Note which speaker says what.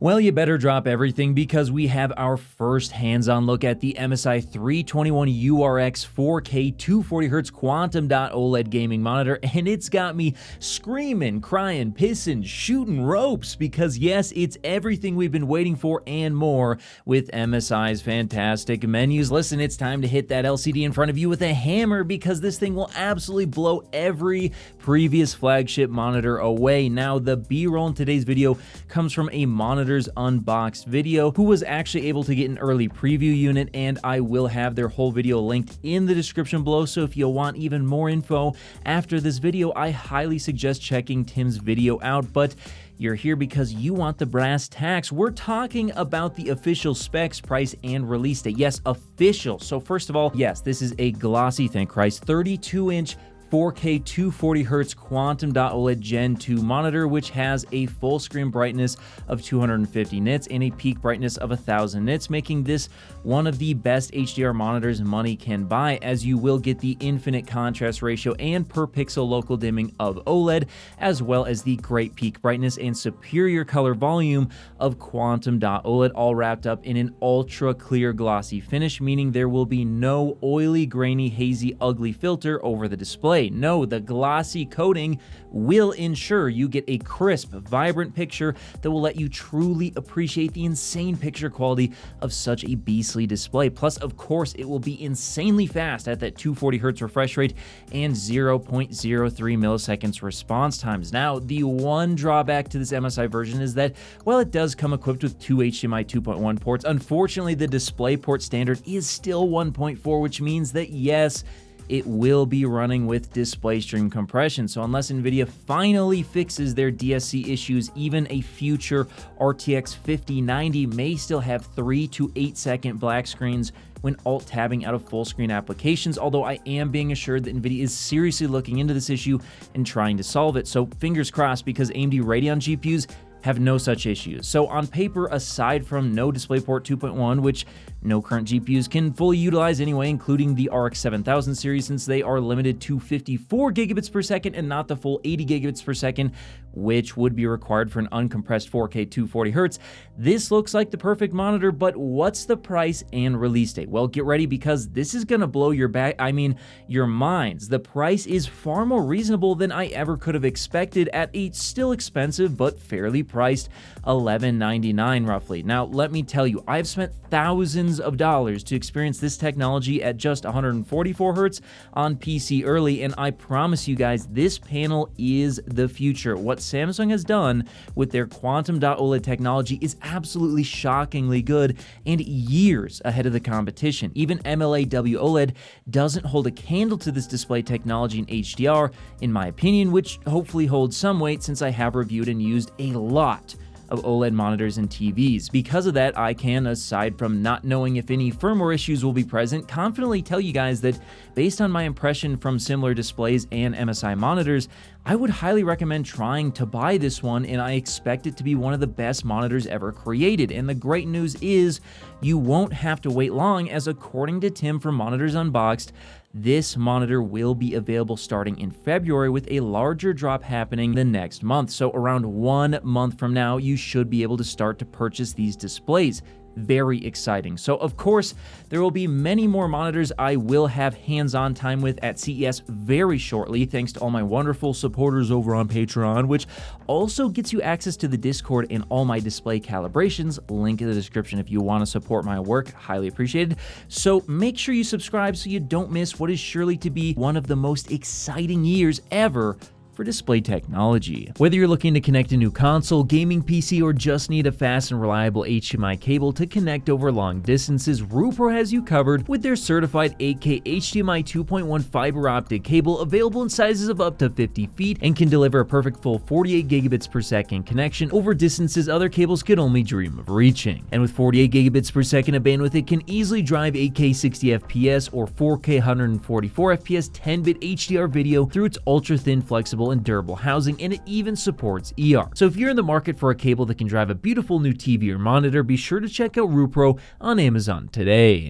Speaker 1: Well, you better drop everything because we have our first hands-on look at the MSI 321URX 4K 240Hz Quantum Dot OLED gaming monitor, and it's got me screaming, crying, pissing, shooting ropes because yes, it's everything we've been waiting for and more with MSI's fantastic menus. Listen, it's time to hit that LCD in front of you with a hammer because this thing will absolutely blow every previous flagship monitor away. Now, the B-roll in today's video comes from a monitor's unboxed video who was actually able to get an early preview unit, and I will have their whole video linked in the description below, so if you want even more info after this video, I highly suggest checking Tim's video out. But you're here because you want the brass tacks. We're talking about the official specs, price, and release date. Yes, official. So first of all, yes, this is a glossy, thank Christ, 32-inch 4K 240Hz Quantum Dot OLED Gen 2 monitor, which has a full screen brightness of 250 nits and a peak brightness of 1000 nits, making this one of the best HDR monitors money can buy, as you will get the infinite contrast ratio and per pixel local dimming of OLED, as well as the great peak brightness and superior color volume of Quantum Dot OLED, all wrapped up in an ultra clear glossy finish, meaning there will be no oily, grainy, hazy, ugly filter over the display. No, the glossy coating will ensure you get a crisp, vibrant picture that will let you truly appreciate the insane picture quality of such a beastly display. Plus, of course, it will be insanely fast at that 240Hz refresh rate and 0.03 milliseconds response times. Now, the one drawback to this MSI version is that, well, it does come equipped with two HDMI 2.1 ports. Unfortunately, the DisplayPort standard is still 1.4, which means that, yes, it will be running with display stream compression. So unless NVIDIA finally fixes their DSC issues, even a future RTX 5090 may still have 3 to 8 second black screens when alt-tabbing out of full-screen applications, although I am being assured that NVIDIA is seriously looking into this issue and trying to solve it. So fingers crossed, because AMD Radeon GPUs have no such issues. So on paper, aside from no DisplayPort 2.1, which no current GPUs can fully utilize anyway, including the RX 7000 series, since they are limited to 54 gigabits per second and not the full 80 gigabits per second, which would be required for an uncompressed 4K 240Hz. This looks like the perfect monitor, but what's the price and release date? Well, get ready because this is gonna blow your your minds. The price is far more reasonable than I ever could have expected at a still expensive but fairly priced $1199 roughly. Now, let me tell you, I've spent thousands of dollars to experience this technology at just 144 Hz on PC early, and I promise you guys, this panel is the future. What Samsung has done with their Quantum Dot OLED technology is absolutely shockingly good and years ahead of the competition. Even MLAW OLED doesn't hold a candle to this display technology in HDR, in my opinion, which hopefully holds some weight since I have reviewed and used a lot of OLED monitors and TVs. Because of that, I can, aside from not knowing if any firmware issues will be present, confidently tell you guys that based on my impression from similar displays and MSI monitors, I would highly recommend trying to buy this one, and I expect it to be one of the best monitors ever created. And the great news is you won't have to wait long, as according to Tim from Monitors Unboxed, this monitor will be available starting in February, with a larger drop happening the next month. So around 1 month from now, you should be able to start to purchase these displays. Very exciting. So of course, there will be many more monitors I will have hands-on time with at CES very shortly, thanks to all my wonderful supporters over on Patreon, which also gets you access to the Discord and all my display calibrations. Link in the description if you want to support my work. Highly appreciated. So make sure you subscribe so you don't miss what is surely to be one of the most exciting years ever for display technology. Whether you're looking to connect a new console, gaming PC, or just need a fast and reliable HDMI cable to connect over long distances, Rupro has you covered with their certified 8K HDMI 2.1 fiber optic cable, available in sizes of up to 50 feet and can deliver a perfect full 48 gigabits per second connection over distances other cables could only dream of reaching. And with 48 gigabits per second of bandwidth, it can easily drive 8K 60 FPS or 4K 144 FPS 10-bit HDR video through its ultra-thin, flexible, and durable housing, and it even supports ER. So if you're in the market for a cable that can drive a beautiful new TV or monitor, be sure to check out Rupro on Amazon today.